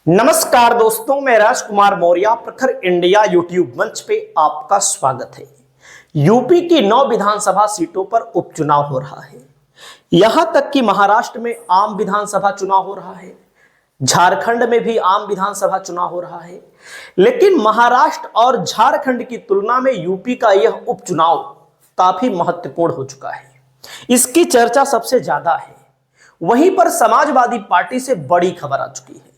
नमस्कार दोस्तों, मैं राजकुमार मौर्य प्रखर इंडिया यूट्यूब मंच पे आपका स्वागत है। यूपी की 9 विधानसभा सीटों पर उपचुनाव हो रहा है। यहां तक कि महाराष्ट्र में आम विधानसभा चुनाव हो रहा है, झारखंड में भी आम विधानसभा चुनाव हो रहा है। लेकिन महाराष्ट्र और झारखंड की तुलना में यूपी का यह उपचुनाव काफी महत्वपूर्ण हो चुका है। इसकी चर्चा सबसे ज्यादा है। वहीं पर समाजवादी पार्टी से बड़ी खबर आ चुकी है।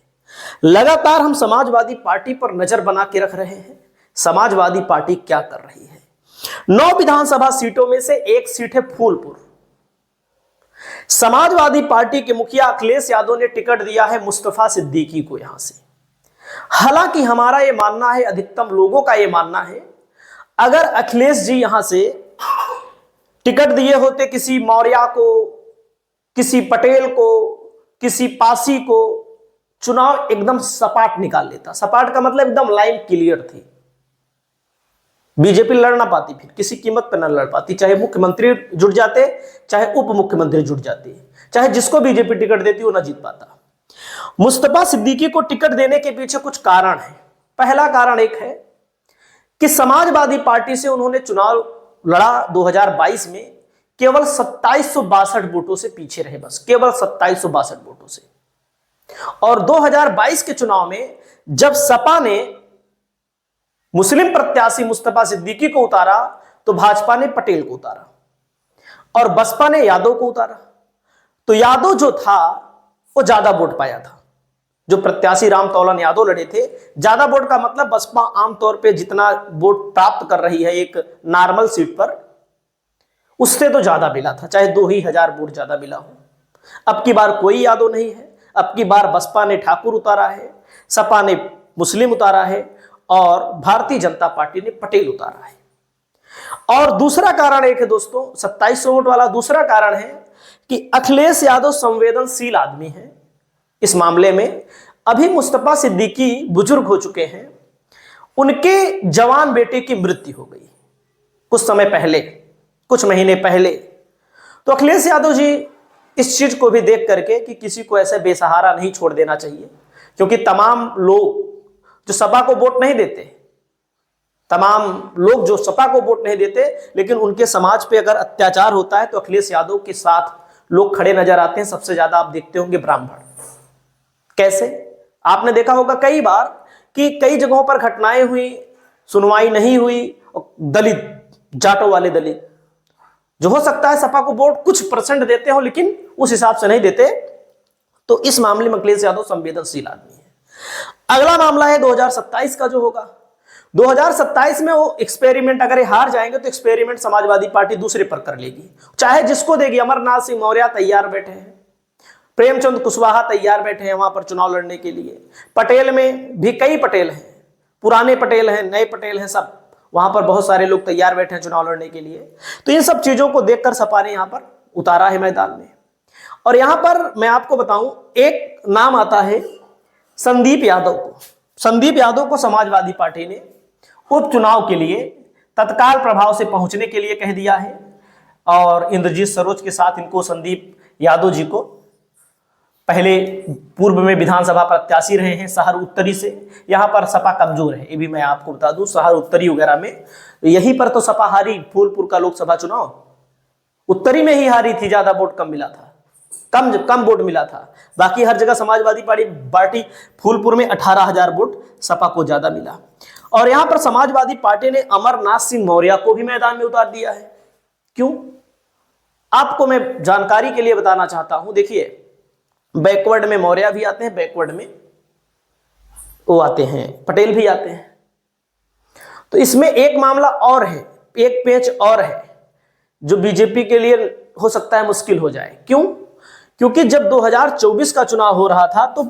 लगातार हम समाजवादी पार्टी पर नजर बना के रख रहे हैं। समाजवादी पार्टी क्या कर रही है? 9 विधानसभा सीटों में से एक सीट है फूलपुर। समाजवादी पार्टी के मुखिया अखिलेश यादव ने टिकट दिया है मुस्तफा सिद्दीकी को यहां से। हालांकि हमारा यह मानना है, अधिकतम लोगों का यह मानना है, अगर अखिलेश जी यहां से टिकट दिए होते किसी मौर्य को, किसी पटेल को, किसी पासी को, चुनाव एकदम सपाट निकाल लेता। सपाट का मतलब एकदम लाइन क्लियर थी। बीजेपी लड़ ना पाती, फिर किसी कीमत पर ना लड़ पाती। चाहे मुख्यमंत्री जुट जाते, चाहे उप मुख्यमंत्री जुट जाते, चाहे जिसको बीजेपी टिकट देती वो ना जीत पाता। मुस्तफा सिद्दीकी को टिकट देने के पीछे कुछ कारण है। पहला कारण एक है कि समाजवादी पार्टी से उन्होंने चुनाव लड़ा 2022 में, केवल 2762 वोटों से पीछे रहे, बस केवल 2762 वोटों से। और 2022 के चुनाव में जब सपा ने मुस्लिम प्रत्याशी मुस्तफा सिद्दीकी को उतारा तो भाजपा ने पटेल को उतारा और बसपा ने यादव को उतारा। तो यादव जो था वो ज्यादा वोट पाया था। जो प्रत्याशी रामतौलन यादव लड़े थे, ज्यादा वोट का मतलब बसपा आमतौर पे जितना वोट प्राप्त कर रही है एक नॉर्मल सीट पर, उससे तो ज्यादा मिला था, चाहे 2000 वोट ज्यादा मिला हो। अब की बार कोई यादव नहीं है। अब की बार बसपा ने ठाकुर उतारा है, सपा ने मुस्लिम उतारा है और भारतीय जनता पार्टी ने पटेल उतारा है। और दूसरा कारण एक है दोस्तों, 2700 वोट वाला दूसरा कारण है कि अखिलेश यादव संवेदनशील आदमी है इस मामले में। अभी मुस्तफा सिद्दीकी बुजुर्ग हो चुके हैं, उनके जवान बेटे की मृत्यु हो गई कुछ समय पहले, कुछ महीने पहले। तो अखिलेश यादव जी इस चीज को भी देख करके कि किसी को ऐसे बेसहारा नहीं छोड़ देना चाहिए, क्योंकि तमाम लोग जो सपा को वोट नहीं देते, तमाम लोग जो सपा को वोट नहीं देते, लेकिन उनके समाज पे अगर अत्याचार होता है तो अखिलेश यादव के साथ लोग खड़े नजर आते हैं। सबसे ज्यादा आप देखते होंगे ब्राह्मण। कैसे? आपने देखा होगा कई बार कि कई जगहों पर घटनाएं हुई, सुनवाई नहीं हुई, दलित, जाटों वाले दलित जो हो सकता है सपा को वोट कुछ % देते हो, लेकिन उस हिसाब से नहीं देते। तो इस मामले में अखिलेश यादव संवेदनशील आदमी है। अगला मामला है 2027 का जो होगा। 2027 में वो एक्सपेरिमेंट, अगर हार जाएंगे तो एक्सपेरिमेंट समाजवादी पार्टी दूसरे पर कर लेगी, चाहे जिसको देगी। अमरनाथ सिंह मौर्य तैयार बैठे हैं, प्रेमचंद कुशवाहा तैयार बैठे हैं वहां पर चुनाव लड़ने के लिए। पटेल में भी कई पटेल हैं, पुराने पटेल हैं, नए पटेल हैं, सब वहां पर बहुत सारे लोग तैयार बैठे हैं चुनाव लड़ने के लिए। तो इन सब चीजों को देखकर सपा ने यहां पर उतारा है मैदान में। और यहां पर मैं आपको बताऊं, एक नाम आता है संदीप यादव को। संदीप यादव को समाजवादी पार्टी ने उपचुनाव के लिए तत्काल प्रभाव से पहुंचने के लिए कह दिया है। और इंद्रजीत सरोज के साथ इनको, संदीप यादव जी को, पहले पूर्व में विधानसभा प्रत्याशी रहे हैं शहर उत्तरी से। यहां पर सपा कमजोर है, ये भी मैं आपको बता दूं। शहर उत्तरी वगैरह में यहीं पर तो सपा हारी। फूलपुर का लोकसभा चुनाव उत्तरी में ही हारी थी, ज्यादा वोट कम मिला था, कम वोट मिला था। बाकी हर जगह समाजवादी पार्टी फूलपुर में 18,000 वोट सपा को ज्यादा मिला। और यहां पर समाजवादी पार्टी ने अमरनाथ सिंह मौर्य को भी मैदान में उतार दिया है। क्यों? आपको मैं जानकारी के लिए बताना चाहता हूं। देखिए, बैकवर्ड में मौर्य भी आते हैं, बैकवर्ड में वो आते हैं, पटेल भी आते हैं। तो इसमें एक मामला और है, एक पेच और है जो बीजेपी के लिए हो सकता है मुश्किल हो जाए। क्यों? क्योंकि जब 2024 का चुनाव हो रहा था तो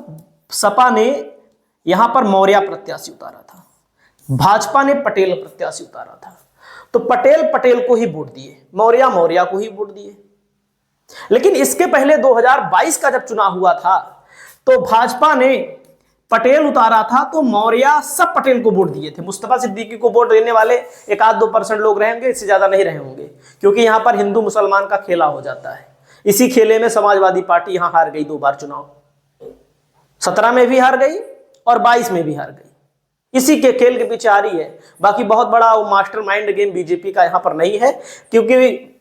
सपा ने यहां पर मौर्य प्रत्याशी उतारा था, भाजपा ने पटेल प्रत्याशी उतारा था। तो पटेल को ही वोट दिए, मौर्य को ही वोट दिए। लेकिन इसके पहले 2022 का जब चुनाव हुआ था तो भाजपा ने पटेल उतारा था, तो मौर्य सब पटेल को वोट दिए थे। मुस्तफा सिद्दीकी को वोट देने वाले 1-2% लोग रहेंगे, इससे ज्यादा नहीं रहे होंगे, क्योंकि यहां पर हिंदू मुसलमान का खेला हो जाता है। इसी खेले में समाजवादी पार्टी यहां हार गई 2 बार चुनाव। 17 में भी हार गई और 22 में भी हार गई। इसी के खेल के पीछे आ रही है। बाकी बहुत बड़ा वो मास्टरमाइंड गेम बीजेपी का यहाँ पर नहीं है, क्योंकि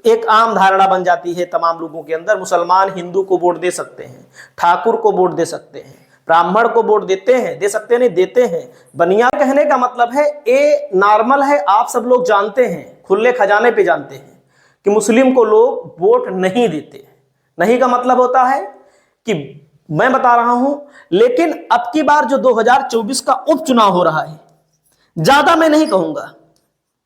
एक आम धारणा बन जाती है तमाम लोगों के अंदर, मुसलमान हिंदू को वोट दे सकते हैं, ठाकुर को वोट दे सकते हैं, ब्राह्मण को वोट देते हैं, दे सकते नहीं देते हैं। बनिया कहने का मतलब है ये नॉर्मल है, आप सब लोग जानते हैं, खुले खजाने पे जानते हैं कि मुस्लिम को लोग वोट नहीं देते। नहीं का मतलब होता है कि मैं बता रहा हूं, लेकिन अब की बार जो 2024 का उपचुनाव हो रहा है, ज्यादा मैं नहीं कहूंगा,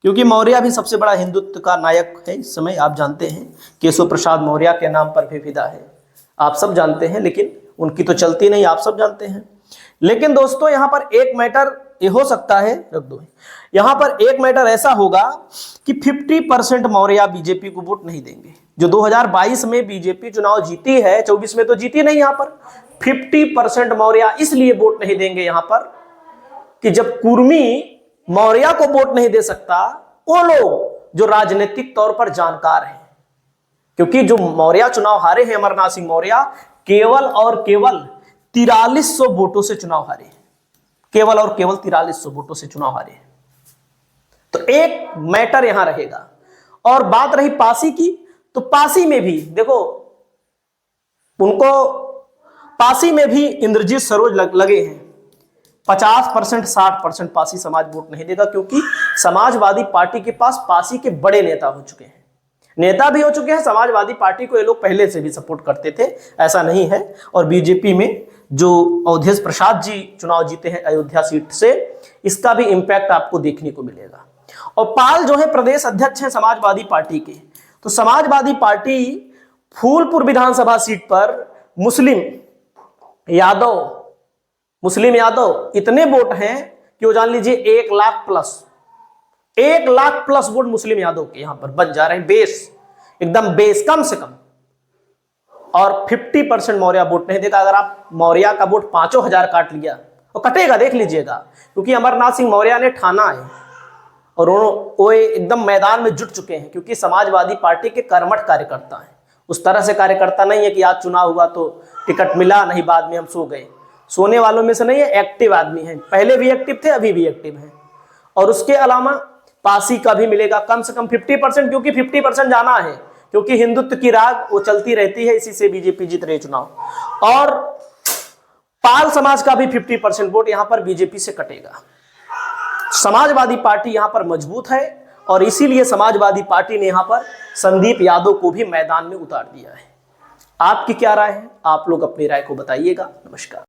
क्योंकि मौर्य भी सबसे बड़ा हिंदुत्व का नायक है इस समय, आप जानते हैं, केशव प्रसाद मौर्य के नाम पर भी फिदा है, आप सब जानते हैं, लेकिन उनकी तो चलती नहीं, आप सब जानते हैं। लेकिन दोस्तों यहां पर एक मैटर ये हो सकता है, रख दो, यहां पर एक मैटर ऐसा होगा कि 50% मौर्य बीजेपी को वोट नहीं देंगे। जो 2022 में बीजेपी चुनाव जीती है, 24 में तो जीती नहीं, यहां पर 50% मौर्य इसलिए वोट नहीं देंगे यहां पर कि जब कुर्मी मौर्य को वोट नहीं दे सकता, वो लोग जो राजनीतिक तौर पर जानकार हैं, क्योंकि जो मौर्य चुनाव हारे हैं, अमरनाथ सिंह मौर्य केवल और केवल 4300 वोटों से चुनाव हारे, केवल और केवल 4300 वोटों से चुनाव हारे। तो एक मैटर यहां रहेगा। और बात रही पासी की, तो पासी में भी देखो, उनको पासी में भी इंद्रजीत सरोज लगे हैं। 50% 60% पासी समाज वोट नहीं देगा, क्योंकि समाजवादी पार्टी के पास पासी के बड़े नेता हो चुके हैं, नेता भी हो चुके हैं। समाजवादी पार्टी को ये लोग पहले से भी सपोर्ट करते थे, ऐसा नहीं है। और बीजेपी में जो अवधेश प्रसाद जी चुनाव जीते हैं अयोध्या सीट से, इसका भी इंपैक्ट आपको देखने को मिलेगा। और पाल जो है प्रदेश अध्यक्ष हैं समाजवादी पार्टी के, तो समाजवादी पार्टी फूलपुर विधानसभा सीट पर मुस्लिम यादव इतने वोट हैं कि वो जान लीजिए 1 लाख प्लस वोट मुस्लिम यादव के यहां पर बन जा रहे हैं, बेस एकदम बेस कम से कम। और 50% मौर्य वोट नहीं देगा। अगर आप मौर्य का वोट 5,000 काट लिया, और कटेगा, देख लीजिएगा, क्योंकि अमरनाथ सिंह मौर्य ने ठाना है और वो एकदम मैदान में जुट चुके हैं, क्योंकि समाजवादी पार्टी के कर्मठ कार्यकर्ता हैं। उस तरह से कार्यकर्ता नहीं है कि आज चुनाव हुआ तो टिकट मिला नहीं, बाद में हम सो गए। सोने वालों में से नहीं है, एक्टिव आदमी है, पहले भी एक्टिव थे, अभी भी एक्टिव हैं। और उसके अलावा पासी का भी मिलेगा कम से कम 50%, क्योंकि 50% जाना है, क्योंकि हिंदुत्व की राग वो चलती रहती है, इसी से बीजेपी जीत रही चुनाव। और पाल समाज का भी 50% वोट यहां पर बीजेपी से कटेगा। समाजवादी पार्टी यहां पर मजबूत है, और इसीलिए समाजवादी पार्टी ने यहां पर संदीप यादव को भी मैदान में उतार दिया है। आपकी क्या राय है? आप लोग अपनी राय को बताइएगा। नमस्कार।